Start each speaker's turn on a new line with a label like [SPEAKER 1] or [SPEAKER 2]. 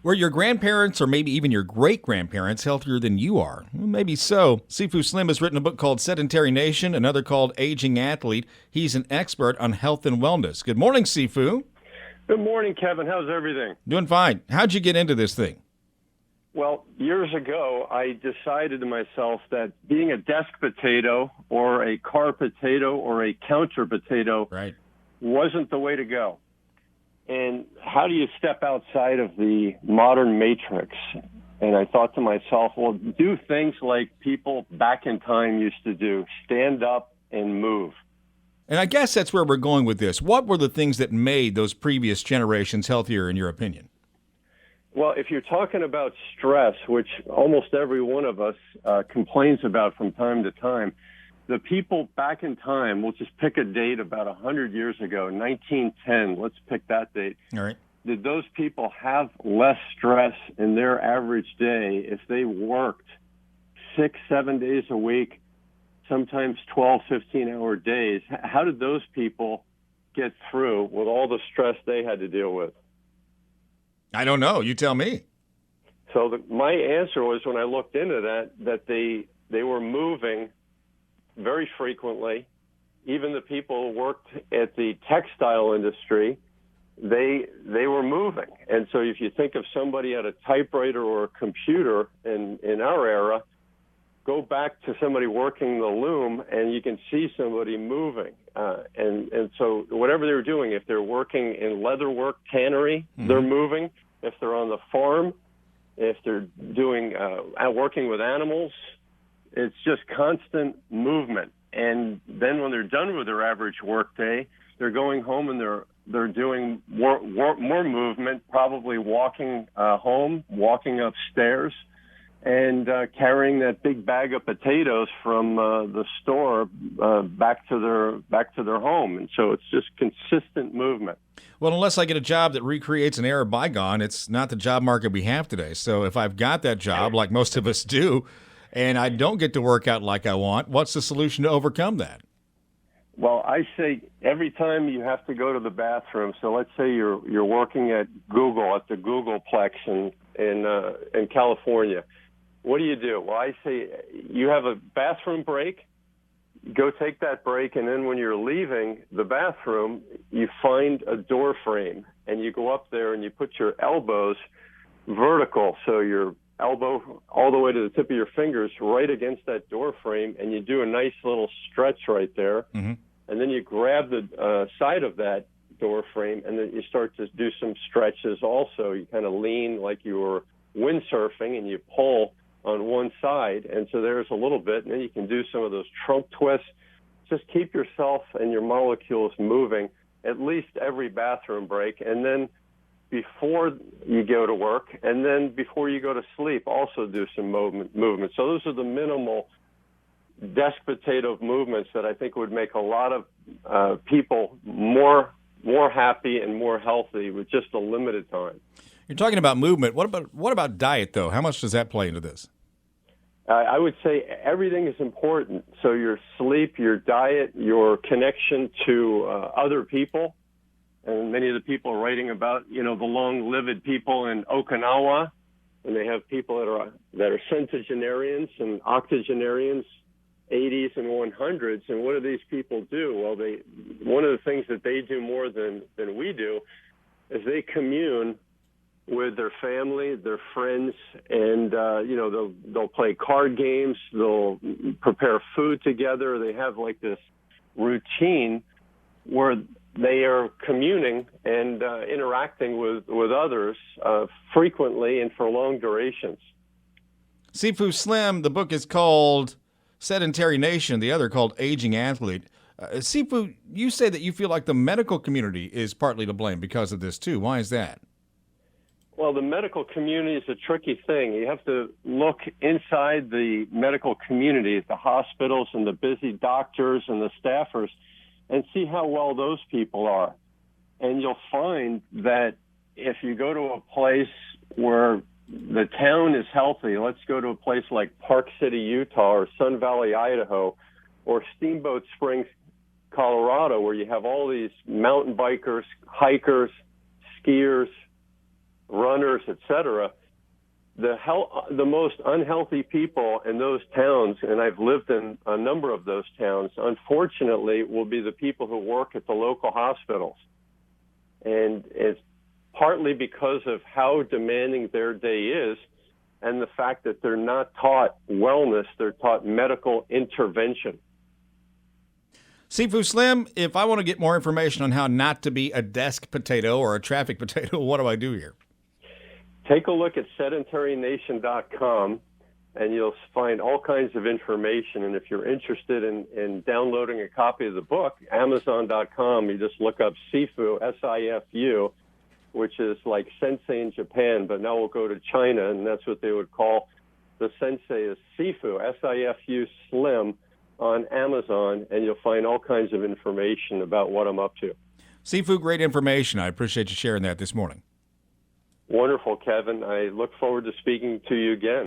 [SPEAKER 1] Were your grandparents or maybe even your great-grandparents healthier than you are? Well, maybe so. Sifu Slim has written a book called Sedentary Nation, another called Aging Athlete. He's an expert on health and wellness. Good morning, Sifu.
[SPEAKER 2] Good morning, Kevin. How's everything?
[SPEAKER 1] Doing fine. How'd you get into this thing?
[SPEAKER 2] Well, years ago, I decided to myself that being a desk potato or a car potato or a counter potato wasn't the way to go. And how do you step outside of the modern matrix? And I thought to myself, well, do things like people back in time used to do, stand up and move.
[SPEAKER 1] And I guess that's where we're going with this. What were the things that made those previous generations healthier, in your opinion?
[SPEAKER 2] Well, if you're talking about stress, which almost every one of us complains about from time to time, the people back in time, we'll just pick a date about 100 years ago, 1910, let's pick that date.
[SPEAKER 1] All right.
[SPEAKER 2] Did those people have less stress in their average day if they worked 6-7 days a week, sometimes 12, 15-hour days? How did those people get through with all the stress they had to deal with?
[SPEAKER 1] I don't know. You tell me.
[SPEAKER 2] So my answer was, when I looked into that they were moving very frequently. Even the people who worked at the textile industry, they were moving. And so if you think of somebody at a typewriter or a computer in our era, go back to somebody working the loom and you can see somebody moving. And so whatever they're doing, if they're working in leatherwork, tannery, they're moving. If they're on the farm, if they're doing working with animals, it's just constant movement. And then when they're done with their average workday, they're going home and they're doing more movement, probably walking home, walking upstairs, and carrying that big bag of potatoes from the store back to their home. And so it's just consistent movement.
[SPEAKER 1] Well, unless I get a job that recreates an era bygone, it's not the job market we have today. So if I've got that job, like most of us do, and I don't get to work out like I want, what's the solution to overcome that?
[SPEAKER 2] Well, I say every time you have to go to the bathroom, so let's say you're working at Google, at the Googleplex in California. What do? Well, I say you have a bathroom break, go take that break, and then when you're leaving the bathroom, you find a door frame, and you go up there and you put your elbows vertical, so your elbow all the way to the tip of your fingers right against that door frame, and you do a nice little stretch right there. And then you grab the side of that door frame, and then you start to do some stretches also. You kind of lean like you were windsurfing, and you pull on one side, and so there's a little bit, and then you can do some of those trunk twists. Just keep yourself and your molecules moving at least every bathroom break, and then before you go to work, and then before you go to sleep, also do some movement. So those are the minimal desk potato movements that I think would make a lot of people more happy and more healthy with just a limited time.
[SPEAKER 1] You're talking about movement. What about diet, though? How much does that play into this?
[SPEAKER 2] I would say everything is important. So your sleep, your diet, your connection to other people. And many of the people are writing about, the long-lived people in Okinawa, and they have people that are centenarians and octogenarians, 80s and 100s. And what do these people do? Well, one of the things that they do more than we do is they commune with their family, their friends, and they'll play card games, they'll prepare food together. They have like this routine where they are communing and interacting with others frequently and for long durations.
[SPEAKER 1] Sifu Slim, the book is called Sedentary Nation, the other called Aging Athlete. Sifu, you say that you feel like the medical community is partly to blame because of this too. Why is that?
[SPEAKER 2] Well, the medical community is a tricky thing. You have to look inside the medical community, the hospitals and the busy doctors and the staffers, and see how well those people are. And you'll find that if you go to a place where the town is healthy, let's go to a place like Park City, Utah, or Sun Valley, Idaho, or Steamboat Springs, Colorado, where you have all these mountain bikers, hikers, skiers, runners, etc. The most unhealthy people in those towns, and I've lived in a number of those towns, unfortunately, will be the people who work at the local hospitals. And it's partly because of how demanding their day is, and the fact that they're not taught wellness, they're taught medical intervention.
[SPEAKER 1] Sifu Slim, if I want to get more information on how not to be a desk potato or a traffic potato, what do I do here?
[SPEAKER 2] Take a look at sedentarynation.com, and you'll find all kinds of information. And if you're interested in downloading a copy of the book, Amazon.com, you just look up Sifu, S-I-F-U, which is like sensei in Japan, but now we'll go to China, and that's what they would call the sensei is Sifu, S-I-F-U Slim, on Amazon, and you'll find all kinds of information about what I'm up to.
[SPEAKER 1] Sifu, great information. I appreciate you sharing that this morning.
[SPEAKER 2] Wonderful, Kevin. I look forward to speaking to you again.